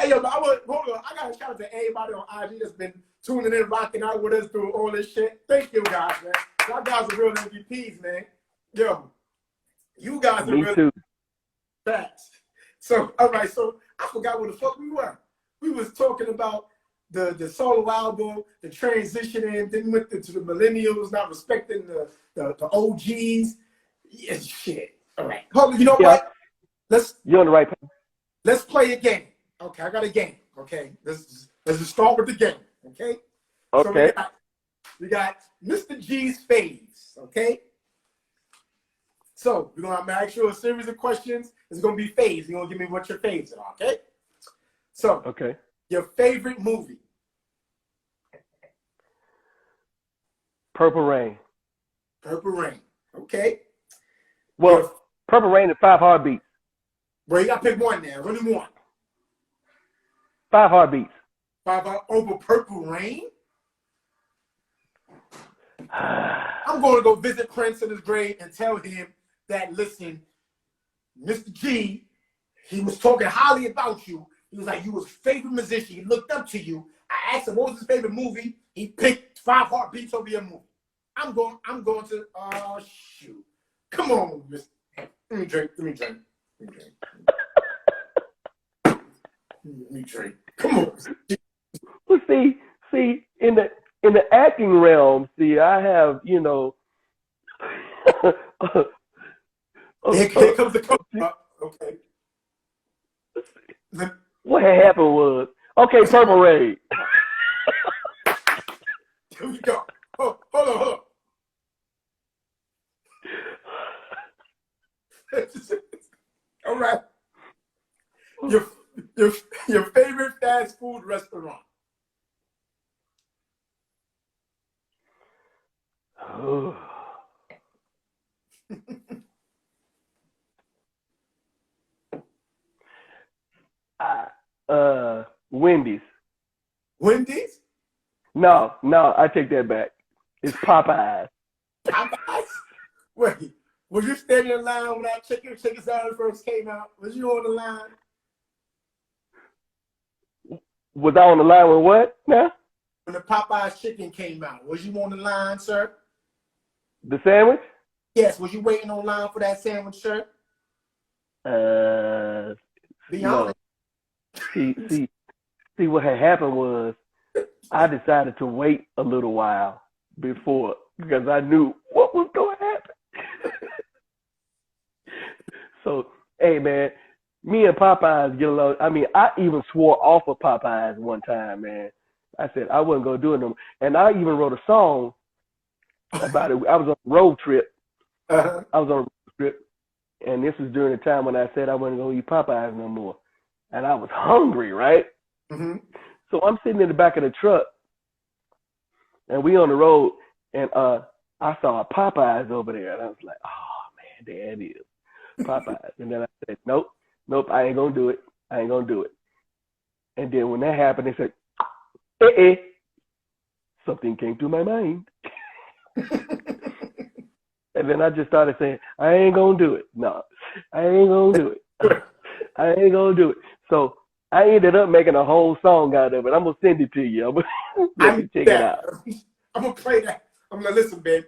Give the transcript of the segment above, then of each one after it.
Hey, yo, hold on. I got to shout out to everybody on IG that's been tuning in, rocking out with us through all this shit. Thank you, guys, man. Y'all guys are real MVPs, man. Yo, you guys are real fast. So, all right, so I forgot what the fuck we were. We was talking about the solo album, the transitioning, then went to the millennials, not respecting the OGs. Yeah, shit. All right. Hold on, you know what? You're on the right path. Let's play a game. Okay, I got a game. Okay, let's just start with the game. Okay. Okay. So we got Mr. G's faves. Okay. So we're gonna ask you a series of questions. It's gonna be faves. You're gonna give me what your faves are. Okay. So. Okay. Your favorite movie? Purple Rain. Purple Rain. Okay. Well, Purple Rain and 5 Heartbeats. Bro, you gotta pick one now. What do you want? 5 Heartbeats. 5 over Purple Rain? I'm going to go visit Prince in his grave and tell him that, listen, Mr. G, he was talking highly about you. He was like, you was his favorite musician. He looked up to you. I asked him what was his favorite movie. He picked 5 Heartbeats over your movie. I'm going to, shoot. Come on, Mr. Let me drink. Come on. Well, see, in the acting realm, I have, Here comes the coach. Okay. What had happened was, okay, Purple Rain. Here we go. Hold on. All right. Your favorite fast food restaurant? Wendy's. Wendy's? No, I take that back. It's Popeyes. Popeyes? Wait, was you standing in line when that chicken salad first came out? Was you on the line? Was I on the line with what now? When the Popeyes chicken came out, was you on the line, sir? The sandwich? Yes, was you waiting on line for that sandwich, sir? Be honest. See, what had happened was I decided to wait a little while before because I knew what was going to happen. So, hey, man, me and Popeyes get along. I mean, I even swore off of Popeyes one time, man. I said I wasn't going to do it no more. And I even wrote a song about it. I was on a road trip. Uh-huh. I was on a road trip. And this was during the time when I said I wasn't going to eat Popeyes no more. And I was hungry, right? Mm-hmm. So I'm sitting in the back of the truck, and we on the road, and I saw a Popeyes over there, and I was like, oh, man, there it is, Popeyes. And then I said, nope, I ain't going to do it. And then when that happened, they said, something came to my mind. And then I just started saying, I ain't going to do it. No, I ain't going to do it. I ain't going to do it. So I ended up making a whole song out of it. I'm going to send it to you. I'm going to check it out. I'm going to play that. I'm going to listen, babe.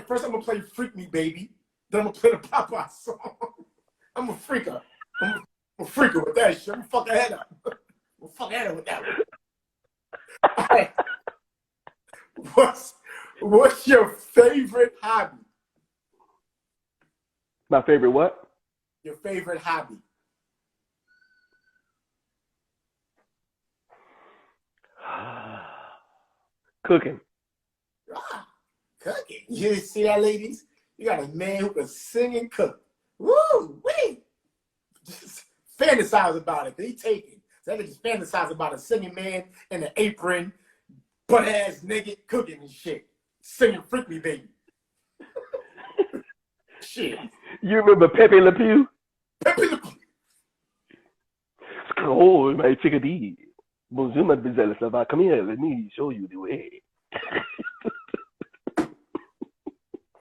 First I'm going to play Freak Me, Baby. Then I'm going to play the Popeye song. I'm a freaker. I'm a freaker with that shit. I'm going to fuck her head up. I'm going to fuck her head up with that one. All right. What's your favorite hobby? My favorite what? Your favorite hobby. Cooking. Cooking. You see that, ladies? You got a man who can sing and cook. Woo! Wait! Just fantasize about it. He taking. So I can just fantasize about a singing man in an apron, butt ass naked, cooking and shit. Singing Freak Me, Baby. Shit. You remember Pepe Le Pew? Pepe Le Pew. Oh, my chickadee. Bonjour, mademoiselle. Ça va? Come here. Let me show you the way.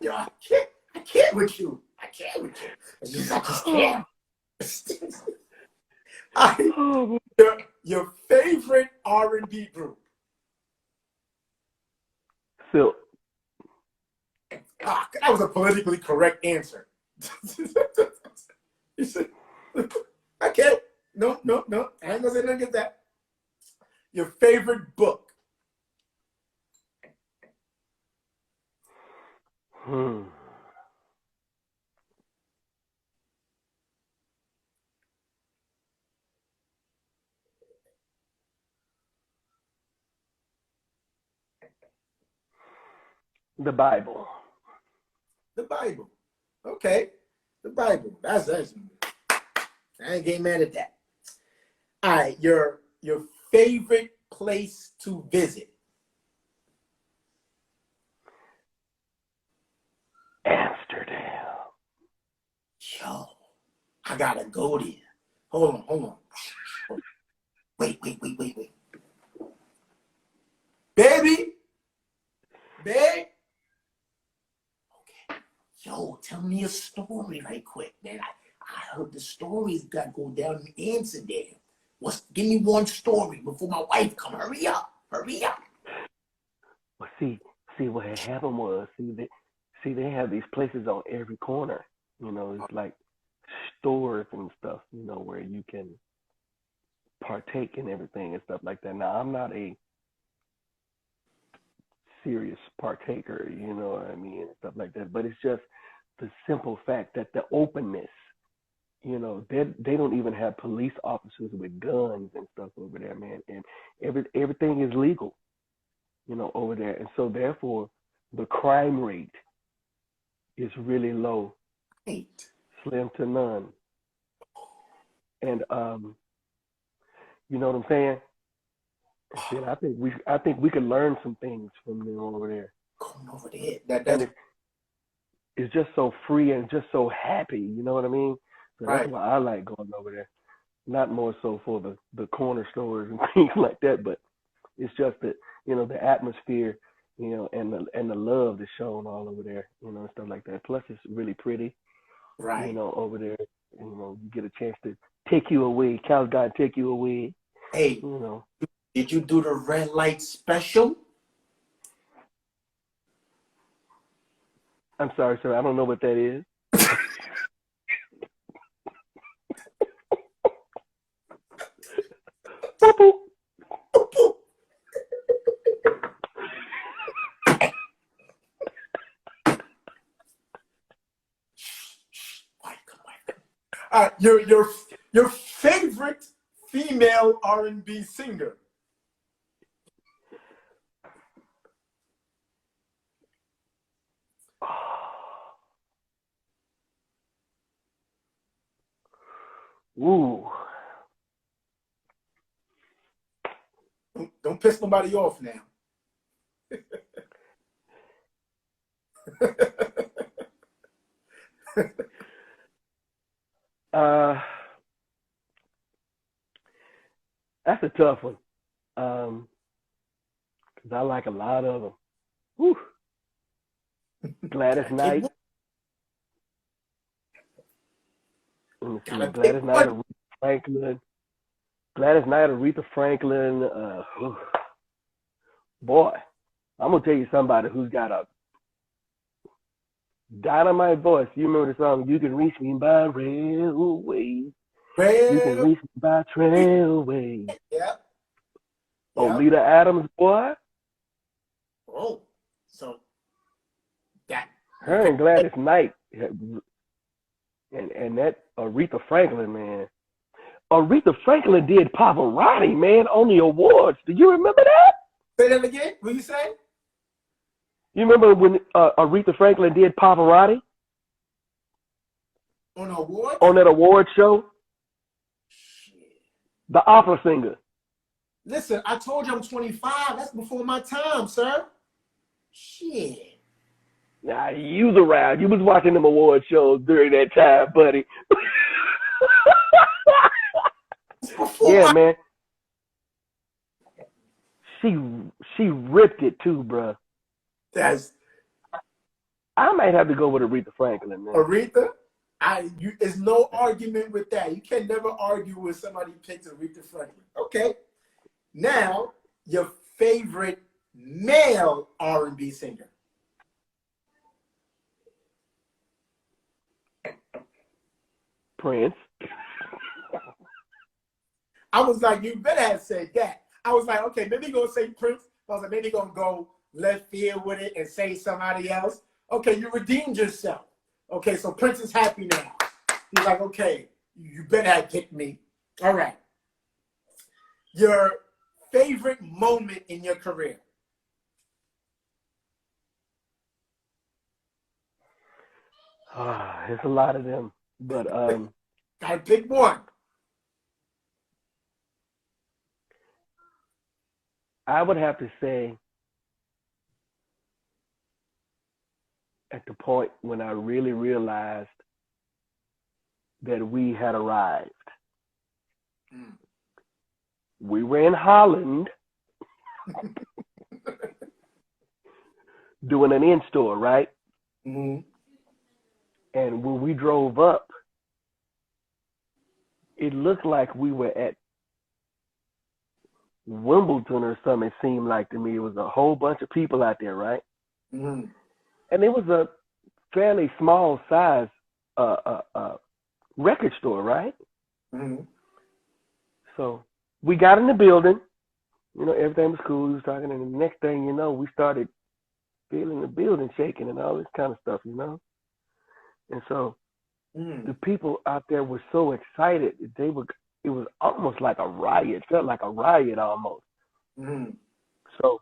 Yo, I can't with you. I I just can't. Your favorite R&B group? Silk. Ah, that was a politically correct answer. You said, okay. No. I ain't gonna say nothing against that. Your favorite book? The Bible. The Bible. Okay. The Bible. That's I ain't getting mad at that. All right, your favorite place to visit? Amsterdam. Yo, I gotta go there. Hold on. Wait. Baby? Babe? Okay. Yo, tell me a story right quick, man. I heard the stories got go down in Amsterdam. Give me one story before my wife come. Hurry up. Well, see what had happened was, they have these places on every corner. You know, it's like stores and stuff, you know, where you can partake in everything and stuff like that. Now, I'm not a serious partaker, you know what I mean, and stuff like that. But it's just the simple fact that the openness, you know, they don't even have police officers with guns and stuff over there, man. And everything is legal, you know, over there. And so therefore, the crime rate is really low, slim to none. And you know what I'm saying? And I think we can learn some things from them over there. Going over there, it's just so free and just so happy. You know what I mean? So right. That's why I like going over there. Not more so for the corner stores and things like that, but it's just that, you know, the atmosphere, you know, and the love that's shown all over there, you know, and stuff like that. Plus, it's really pretty, right? You know, over there. You know, you get a chance to take you away. Cal God take you away. Hey, you know. Did you do the red light special? I'm sorry, sir. I don't know what that is. All right, your favorite female R&B singer? Ooh. Don't piss nobody off now. That's a tough one. 'Cause I like a lot of them. Whew. Gladys Knight. Let me see. Gladys Knight, Aretha Franklin. Gladys Knight, Aretha Franklin. Boy, I'm gonna tell you somebody who's got a dynamite voice. You remember the song "You Can Reach Me by Railway"? You can reach me by trailway. Yeah. Oleta Adams, boy. Oh, so that her and Gladys Knight, and that Aretha Franklin, man. Aretha Franklin did Pavarotti, man, on the awards. Do you remember that? Say that again. What you say? You remember when Aretha Franklin did Pavarotti? On award? On that award show? Shit. The opera singer. Listen, I told you I'm 25. That's before my time, sir. Shit. Nah, you was around. You was watching them award shows during that time, buddy. Yeah, man. She ripped it too, bro. I might have to go with Aretha Franklin, man. Aretha? There's no argument with that. You can never argue with somebody picks Aretha Franklin. Okay. Now, your favorite male R&B singer. Prince. I was like, you better have said that. I was like, okay, maybe you're going to say Prince. I was like, maybe you're going to go left field with it and say somebody else. Okay, you redeemed yourself. Okay, so Prince is happy now. He's like, okay, you better have picked me. All right. Your favorite moment in your career? There's a lot of them, but gotta pick one. I would have to say at the point when I really realized that we had arrived. We were in Holland doing an in-store, right? Mm-hmm. And when we drove up, it looked like we were at Wimbledon or something. It seemed like to me it was a whole bunch of people out there, right? Mm-hmm. And it was a fairly small size record store, right? Mm-hmm. So we got in the building, you know, everything was cool. We was talking, and the next thing you know, we started feeling the building shaking and all this kind of stuff, you know. And so the people out there were so excited. It was almost like a riot. It felt like a riot almost. Mm-hmm. So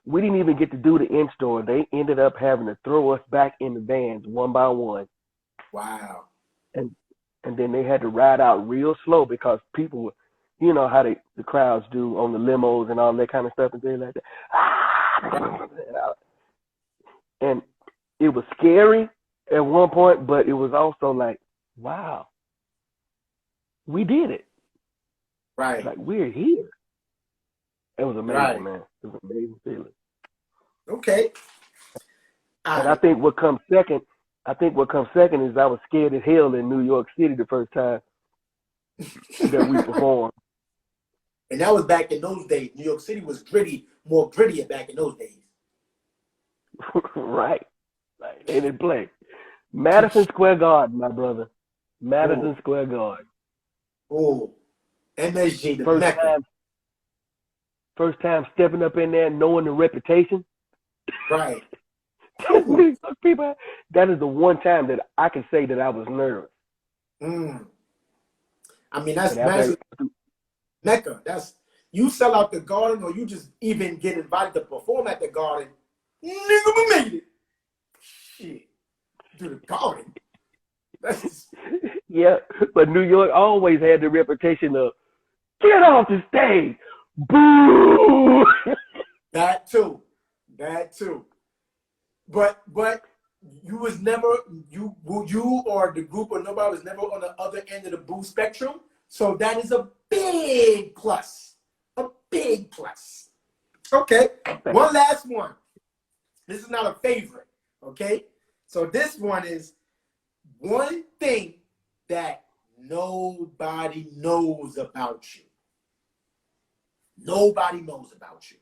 we didn't even get to do the in-store. They ended up having to throw us back in the vans one by one. Wow. And then they had to ride out real slow because people were, you know how the crowds do on the limos and all that kind of stuff and things like that. And it was scary at one point, but it was also like, wow, we did it. Right. Like, we're here. It was amazing, right. man. It was an amazing feeling. Okay. And I think what comes second is I was scared as hell in New York City the first time that we performed. And that was back in those days. New York City was more grittier back in those days. Right. They didn't play. Madison Square Garden, my brother. Madison Square Garden. Oh, MSG, the Mecca. First time stepping up in there, knowing the reputation. Right. People, that is the one time that I can say that I was nervous. I mean, that's Madison Mecca. That's, you sell out the Garden, or you just even get invited to perform at the Garden. Nigga, we made it. Shit. Do the Garden. Yeah, but New York always had the reputation of get off the stage. Boo! That too. But you was never, you or the group or nobody was never on the other end of the boo spectrum. So that is a big plus. A big plus. Okay. One last one. This is not a favorite. Okay. So this one is one thing that nobody knows about you. Nobody knows about you.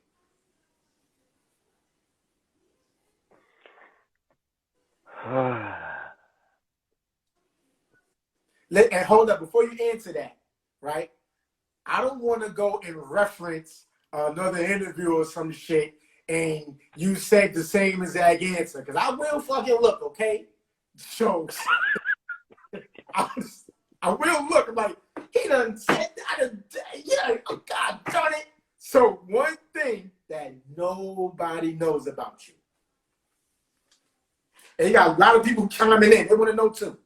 And hold up, before you answer that, right? I don't want to go and reference another interview or some shit and you said the same exact answer, because I will fucking look, okay? So I will look. I'm like, he done said that. Yeah, oh God darn it. So one thing that nobody knows about you. And you got a lot of people chiming in. They want to know too.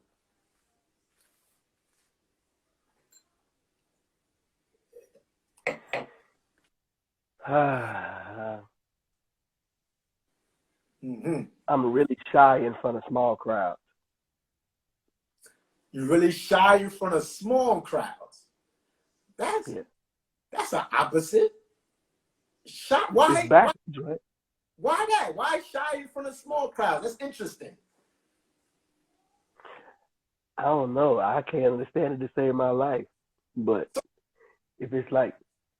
I'm really shy in front of small crowds. You're really shy in front of small crowds. That's an opposite. Shy. Why? It's backwards, right? Why that? Why shy in front of small crowds? That's interesting. I don't know. I can't understand it to save my life. But if it's like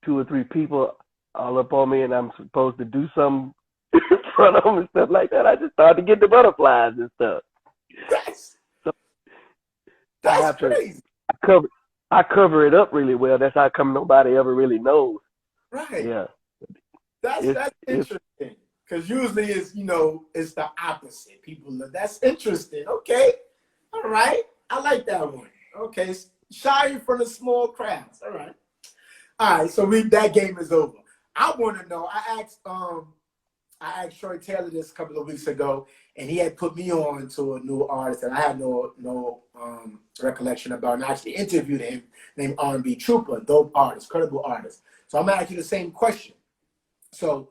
2 or 3 people all up on me and I'm supposed to do something in front of them and stuff like that, I just start to get the butterflies and stuff. So That's crazy. I cover it up really well. That's how come nobody ever really knows. Right. Yeah. That's interesting. Because usually it's, it's the opposite. That's interesting. Okay. All right. I like that one. Okay. Shy in front of small crowds. All right. All right. So that game is over. I want to know. I asked Troy Taylor this a couple of weeks ago, and he had put me on to a new artist that I had no recollection about, and I actually interviewed him, named R&B Trooper, dope artist, credible artist. So I'm gonna ask you the same question. So,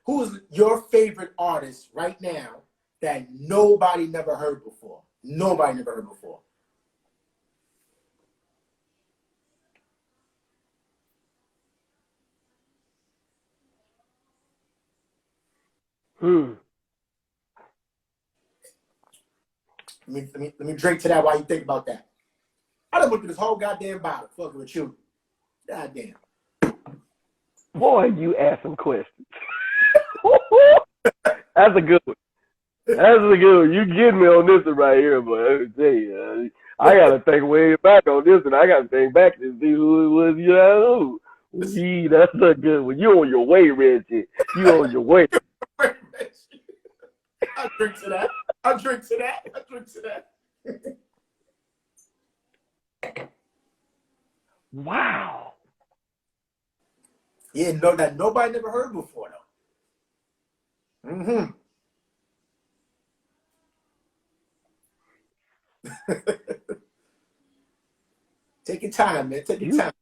who's your favorite artist right now that nobody never heard before? Nobody never heard before. Let me drink to that while you think about that. I done went through this whole goddamn bottle fucking with you. Goddamn. Boy, you ask some questions. That's a good one. You get me on this one right here, but I tell you, I got to think way back on this one. I got to think back to see who it was. That's a good one. You on your way, Reggie. You on your way. I'll drink to that. Wow. Yeah, that nobody never heard before, though. Mm-hmm. Take your time, man. Take your time.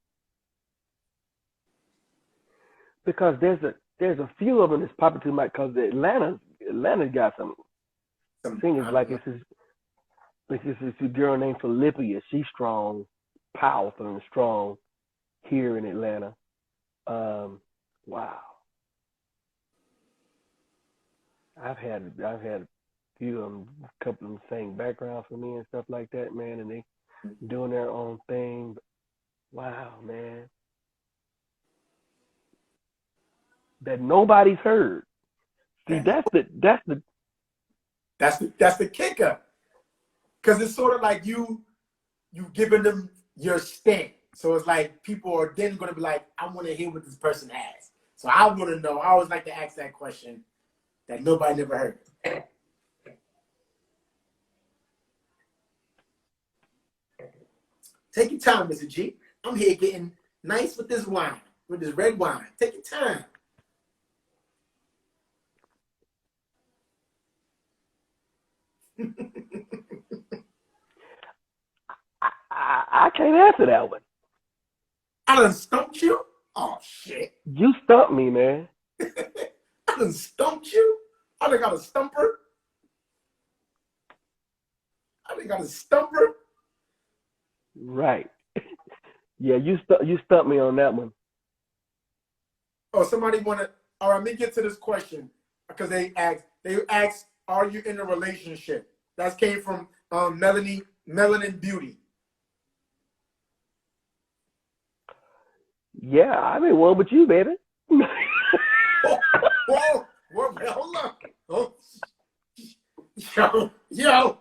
Because there's a few of them that's popping to my, because Atlanta's got some singers like this is a girl named Philippia. She's strong, powerful, and strong here in Atlanta. Wow. I've had a few of them, a couple of them sing background for me and stuff like that, man, and they doing their own thing. Wow, man. That nobody's heard. See, that's the kicker. Because it's sort of like you giving them your stamp. So it's like people are then going to be like, I want to hear what this person has. So I want to know. I always like to ask that question that nobody never heard. Take your time, Mr. G. I'm here getting nice with this wine, with this red wine. Take your time. I can't answer that one. I done stumped you? Oh, shit. You stumped me, man. I done stumped you? I done got a stumper? Right. Yeah, you stumped me on that one. Oh, somebody want to... All right, let me get to this question. Because they asked, are you in a relationship? That came from Melanin Beauty. Yeah, I'm in one with you, baby. Whoa, hold on. Oh. Yo,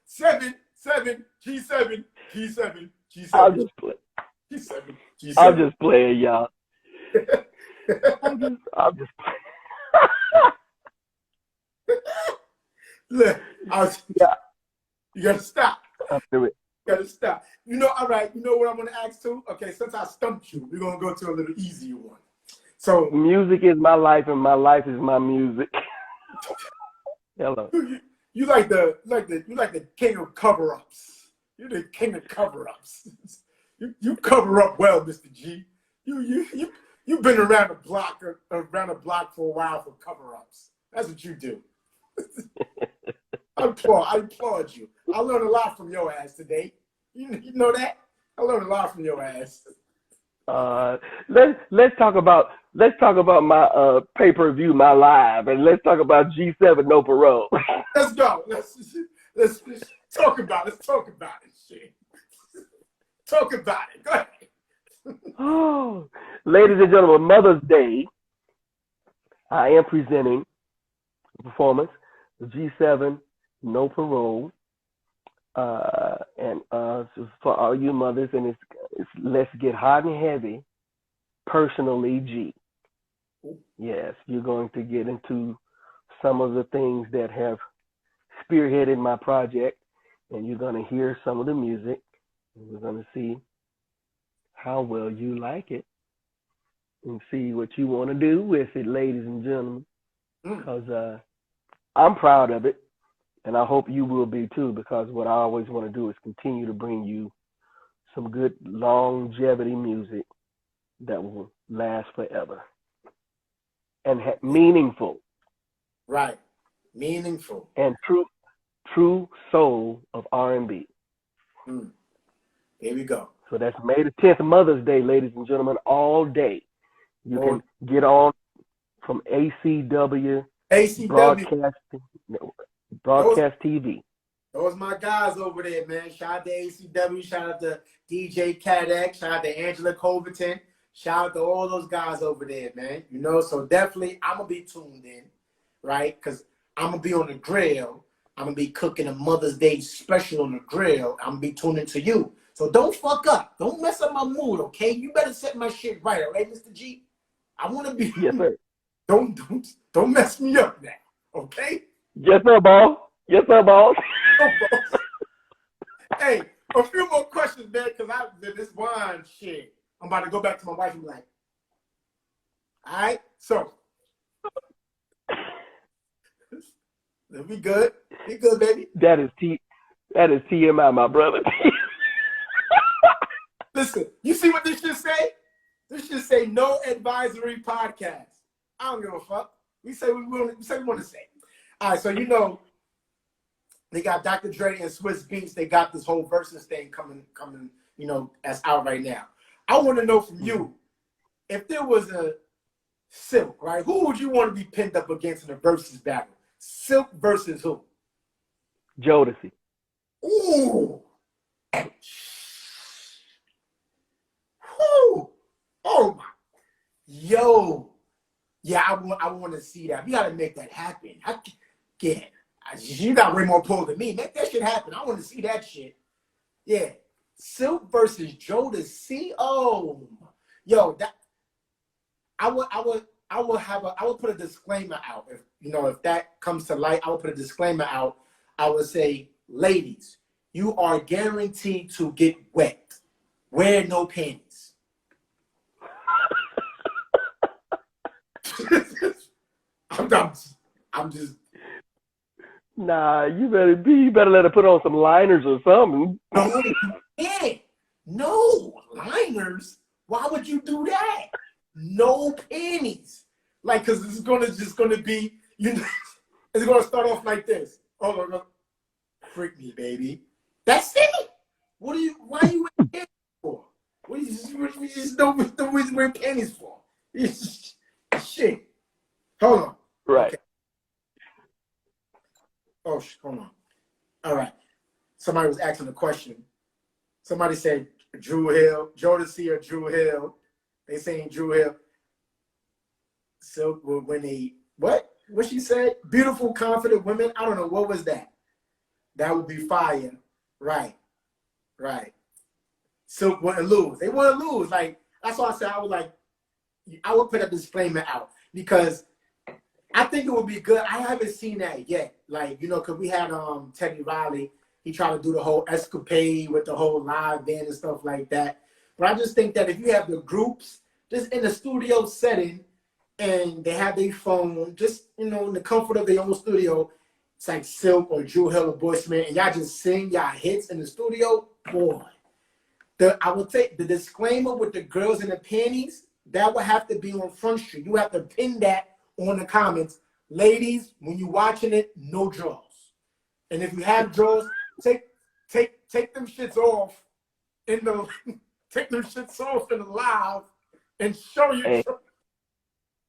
7, G7. I'm just playing. G7. I'm just playing, y'all. I'm just playing. Look, you gotta stop. I'll do it. You gotta stop. All right, you know what I'm gonna ask too? Okay, since I stumped you, we're gonna go to a little easier one. So music is my life and my life is my music. Hello. You like the king of cover-ups. You're the king of cover-ups. You cover up well, Mr. G. You've been around the block for a while for cover-ups. That's what you do. I applaud you. I learned a lot from your ass today. You know that? I learned a lot from your ass. Let's talk about my pay-per-view, my live, and let's talk about G7 No Parole. Let's go. Let's talk about it. Let's talk about it. Shit. Talk about it. Go ahead. Oh, ladies and gentlemen, Mother's Day. I am presenting a performance, the G7 No Parole, and for all you mothers, and it's Let's Get Hot and Heavy, personally G. Yes, you're going to get into some of the things that have spearheaded my project, and you're going to hear some of the music, and we're going to see how well you like it and see what you want to do with it, ladies and gentlemen, because I'm proud of it, and I hope you will be too, because what I always want to do is continue to bring you some good longevity music that will last forever and meaningful. Right. Meaningful. And true soul of R&B. Here we go. So that's May the 10th, Mother's Day, ladies and gentlemen, all day. You can get on from ACW. Broadcast TV. Those my guys over there, man. Shout out to ACW. Shout out to DJ Cadec. Shout out to Angela Coverton. Shout out to all those guys over there, man. You know, so definitely I'm going to be tuned in, right? Because I'm going to be on the grill. I'm going to be cooking a Mother's Day special on the grill. I'm going to be tuning to you. So don't fuck up. Don't mess up my mood, okay? You better set my shit right, all right, Mr. G? I want to be... Yes, sir. Don't mess me up now, okay? Yes, sir, boss. Yes, sir, boss. Hey, a few more questions, man, because this wine shit, I'm about to go back to my wife and be like, all right, so, we good. We good, baby. That is TMI, my brother. Listen, you see what this should say? This should say No Advisory Podcast. I don't give a fuck. We say we want to say. All right, so you know, they got Dr. Dre and Swiss Beats. They got this whole versus thing coming, you know, that's out right now. I want to know from you, if there was a Silk, right? Who would you want to be pinned up against in a versus battle? Silk versus who? Jodeci. Ooh. Whew. Oh my. Yo. Yeah, I want to see that. We got to make that happen. You got way more pull than me. Make that shit happen. I want to see that shit. Yeah. Silk versus Jodeci. Oh. Yo, that I would put a disclaimer out. If that comes to light, I would put a disclaimer out. I would say, ladies, you are guaranteed to get wet. Wear no panties. I'm just. Nah, you better let her put on some liners or something. No, you can't. No liners. Why would you do that? No panties. Like, cause it's just gonna be, it's gonna start off like this. Oh no, freak me, baby. That's it. Why are you wearing panties for? What you just don't wear panties for? Shit. Hold on. Right. Okay. Oh, hold on. All right. Somebody was asking a question. Somebody said Drew Hill, Jodeci or Drew Hill. They saying Drew Hill. So when what she said? Beautiful, confident women. I don't know. What was that? That would be fire. Right. Silk wouldn't lose. They wouldn't lose. Like, that's why I said I would put a disclaimer out because I think it would be good. I haven't seen that yet. Like, because we had Teddy Riley. He tried to do the whole escapade with the whole live band and stuff like that. But I just think that if you have the groups just in the studio setting and they have their phone, just, in the comfort of their own studio, it's like Silk or Drew Hill or Bushman, and y'all just sing y'all hits in the studio, boy. I would take the disclaimer with the girls in the panties, that would have to be on Front Street. You have to pin that on the comments. Ladies, when you're watching it, no draws. And if you have draws, take them shits off in the live and show you. Hey,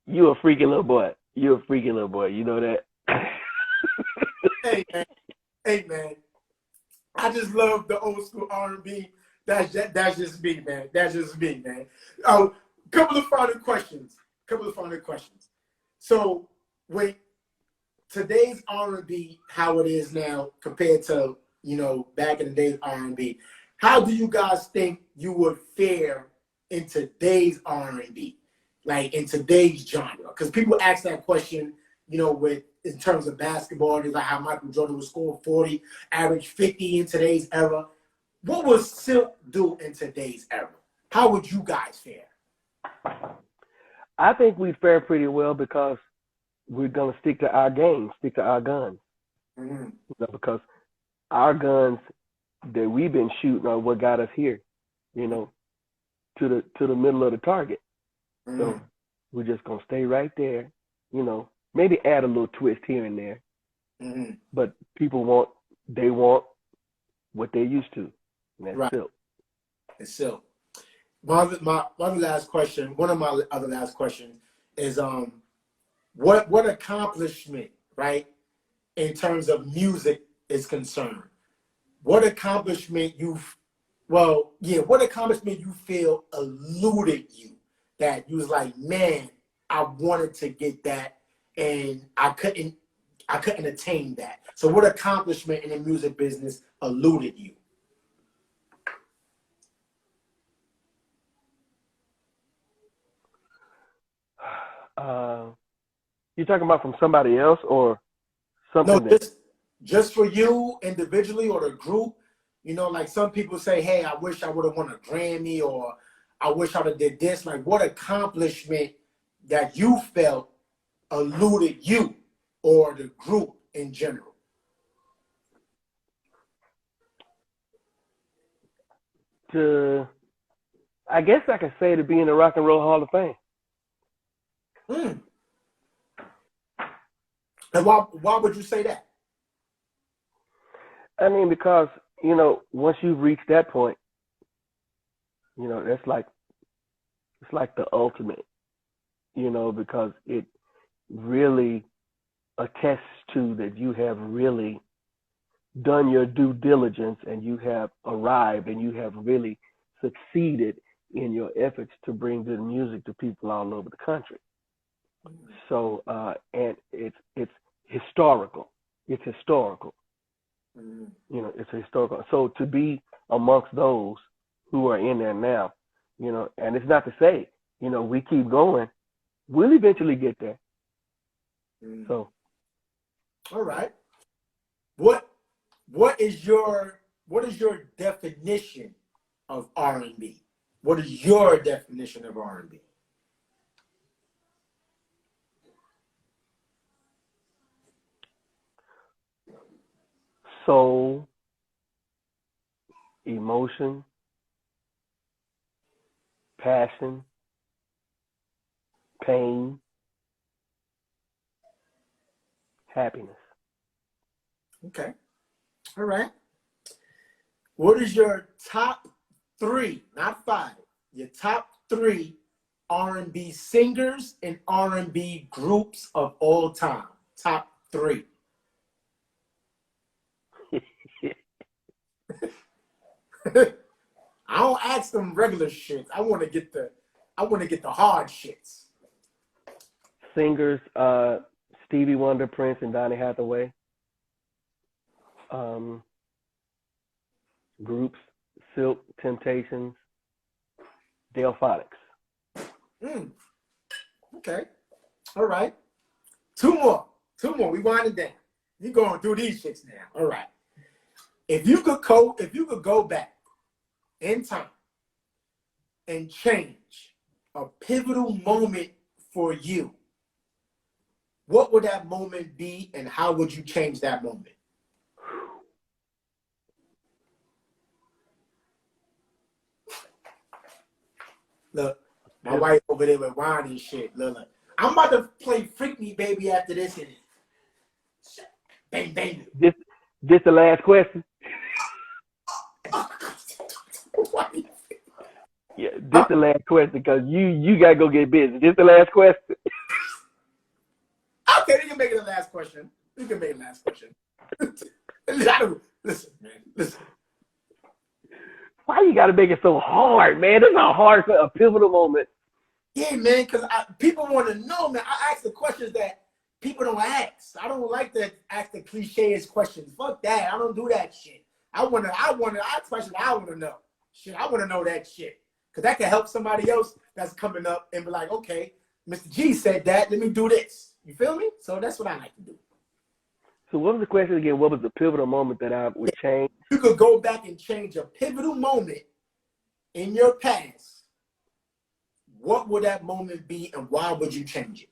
you a freaky little boy. You a freaky little boy. You know that? Hey, man. Hey, man. I just love the old school R&B. That's just me, man. That's just me, man. Couple of final questions. So, with today's R&B, how it is now compared to, back in the days R&B, how do you guys think you would fare in today's R&B, like in today's genre? Because people ask that question, in terms of basketball, like how Michael Jordan was scoring 40, average 50 in today's era. What would Silk do in today's era? How would you guys fare? I think we'd fare pretty well because we're going to stick to our game, stick to our guns. Mm-hmm. Because our guns that we've been shooting are what got us here, to the middle of the target. Mm-hmm. So we're just going to stay right there, maybe add a little twist here and there. Mm-hmm. But people want what they're used to. And that's right. Silk. It's Silk. One of my other last questions is what accomplishment, right, in terms of music is concerned? What accomplishment you feel eluded you, that you was like, man, I wanted to get that and I couldn't attain that. So what accomplishment in the music business eluded you? You talking about from somebody else or something? No, just for you individually or the group. Like some people say, hey, I wish I would have won a Grammy, or I wish I would have did this. Like, what accomplishment that you felt eluded you or the group in general? I guess I could say to be in the Rock and Roll Hall of Fame. And why would you say that? I mean, because, once you reach that point, it's like the ultimate, because it really attests to that you have really done your due diligence and you have arrived and you have really succeeded in your efforts to bring good music to people all over the country. So, and it's historical. It's historical. It's historical. So to be amongst those who are in there now, and it's not to say, we keep going, we'll eventually get there. So, all right. What is your definition of R&B? What is your definition of R&B? Soul, emotion, passion, pain, happiness. Okay. All right. What is your top 3, not 5, your top 3 R&B singers and R&B groups of all time? Top 3. I don't ask them regular shits. I want to get the hard shits. Singers, Stevie Wonder, Prince, and Donny Hathaway. Groups, Silk, Temptations, Delphonics. Okay. All right. Two more. We wind it down. You're going through these shits now. All right. If you could go back in time and change a pivotal moment for you, what would that moment be, and how would you change that moment? Look, my wife over there with wine and shit. Look. I'm about to play Freak Me Baby after this. And bang, bang. This the last question? Yeah, this the last question because you got to go get busy. This the last question? Okay, we can make it the last question. Listen, man. Listen. Why you got to make it so hard, man? It's not hard for a pivotal moment. Yeah, man, because people want to know, man. I ask the questions that people don't ask. I don't like to ask the cliches questions. Fuck that. I don't do that shit. I ask questions I want to know. Shit, I want to know that shit. Because that can help somebody else that's coming up and be like, okay, Mr. G said that. Let me do this. You feel me? So that's what I like to do. So what was the question again? What was the pivotal moment that I would change? You could go back and change a pivotal moment in your past. What would that moment be and why would you change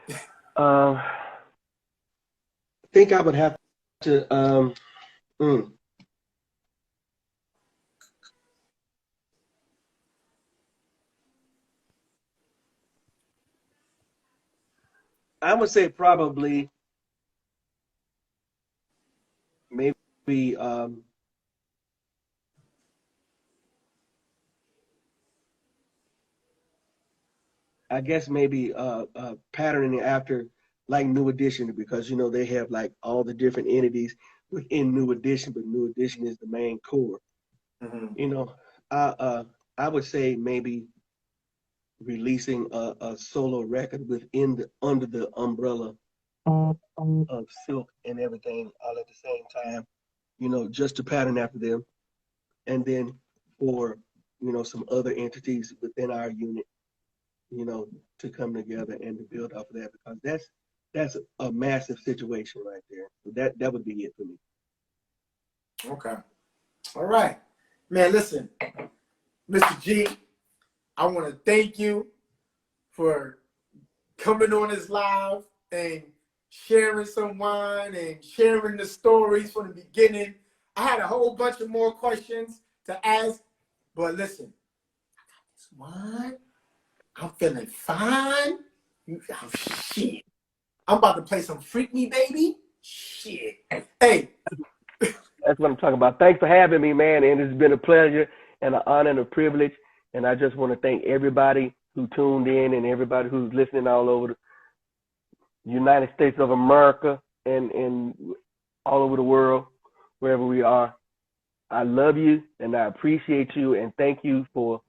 it? I think I would have to I would say probably maybe I guess maybe patterning after like New Edition, because you know they have like all the different entities within New Edition, but New Edition is the main core. Mm-hmm. You know, I would say maybe releasing a solo record under the umbrella of Silk and everything all at the same time, you know, just to pattern after them. And then for, you know, some other entities within our unit, you know, to come together and to build off of that, because that's a massive situation right there. So that would be it for me. Okay. All right. Man, listen, Mr. G, I want to thank you for coming on this live and sharing some wine and sharing the stories from the beginning. I had a whole bunch of more questions to ask, but listen, I got this wine. I'm feeling fine. Oh, shit. I'm about to play some Freak Me, baby. Shit. Hey. That's what I'm talking about. Thanks for having me, man. And it's been a pleasure and an honor and a privilege. And I just want to thank everybody who tuned in and everybody who's listening all over the United States of America and all over the world, wherever we are. I love you and I appreciate you and thank you for.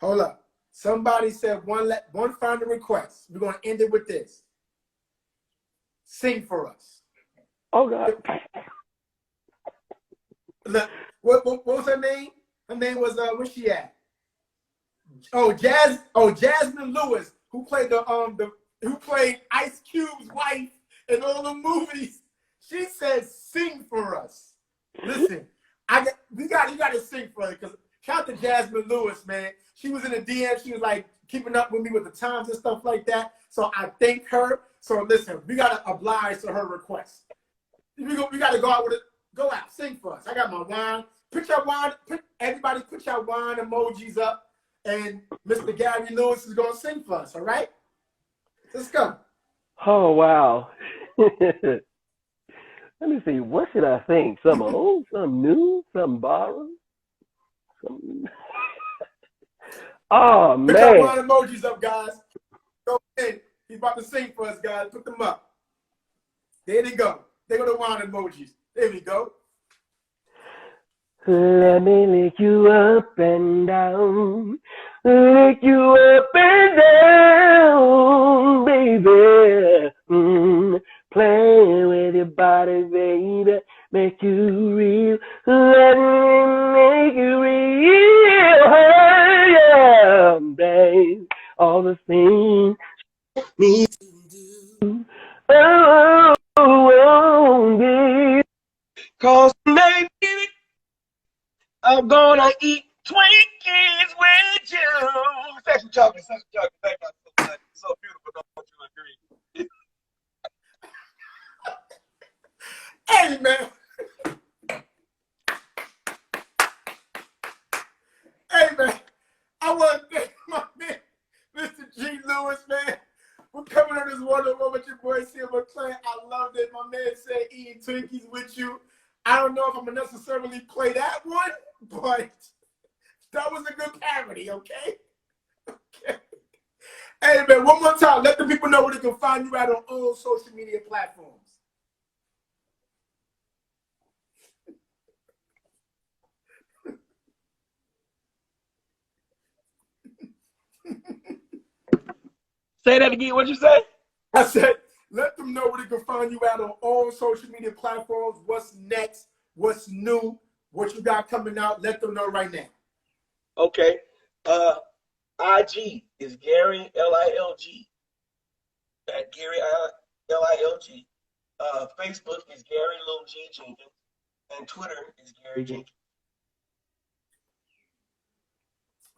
Hold up. Somebody said one final request. We're going to end it with this. Sing for us. Oh, God. Look, what was her name? Her name was, where's she at? Jasmine Lewis, who played who played Ice Cube's wife in all the movies. She said, sing for us. Listen, you got to sing for her, because shout out to Jasmine Lewis, man. She was in the DM. She was like keeping up with me with the times and stuff like that. So I thank her. So listen, we got to oblige to her request. We got to go out with it. Go out, sing for us. I got my wine. Everybody put your wine emojis up, and Mr. Gary Lewis is going to sing for us, all right? Let's go. Oh, wow. Let me see. What should I think? Some old, some new, some borrowed? Some... Oh, man. Put your wine emojis up, guys. Go ahead. He's about to sing for us, guys. Put them up. There they go. There go the wine emojis. There we go. Let me lick you up and down, lick you up and down, baby. Play with your body, baby, make you real. Let me make you real, yeah, babe. All the things me to do, baby. 'Cause maybe I'm gonna eat Twinkies with you. Section chocolate. Thank you so much. It's so beautiful, don't you agree? Hey, man. Hey, man. I want to thank my man, Mr. G. Lewis, man. We're coming on this wonderful with your boy Silver Clay. I loved it. My man said eating Twinkies with you. I don't know if I'm going to necessarily play that one, but that was a good parody, okay? Okay. Hey, man, one more time. Let the people know where they can find you at on all social media platforms. Say that again. What you say? I said, let them know where they can find you at on all social media platforms. What's next? What's new? What you got coming out? Let them know right now. Okay. IG is Gary LILG. At Gary LILG. Facebook is Gary Lil G Jenkins, and Twitter is Gary Jenkins.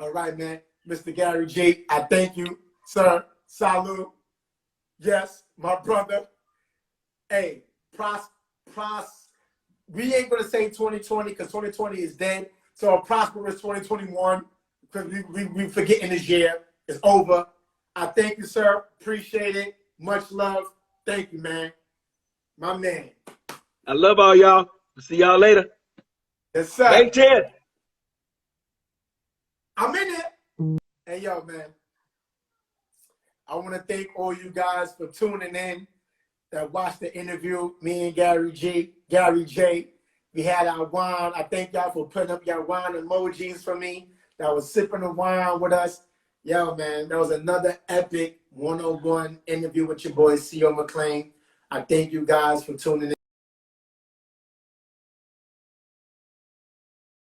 All right, man. Mr. Gary J, I thank you, sir. Salute. Yes, my brother. Hey, we ain't going to say 2020 because 2020 is dead. So a prosperous 2021 because we forgetting this year. It's over. I thank you, sir. Appreciate it. Much love. Thank you, man. My man. I love all y'all. See y'all later. Yes, sir. May 10th. I'm in it. Hey, yo, man. I want to thank all you guys for tuning in that watched the interview. Me and Gary J. We had our wine. I thank y'all for putting up your wine emojis for me. That was sipping the wine with us. Yo, man, that was another epic one-on-one interview with your boy, C.O. McLean. I thank you guys for tuning in.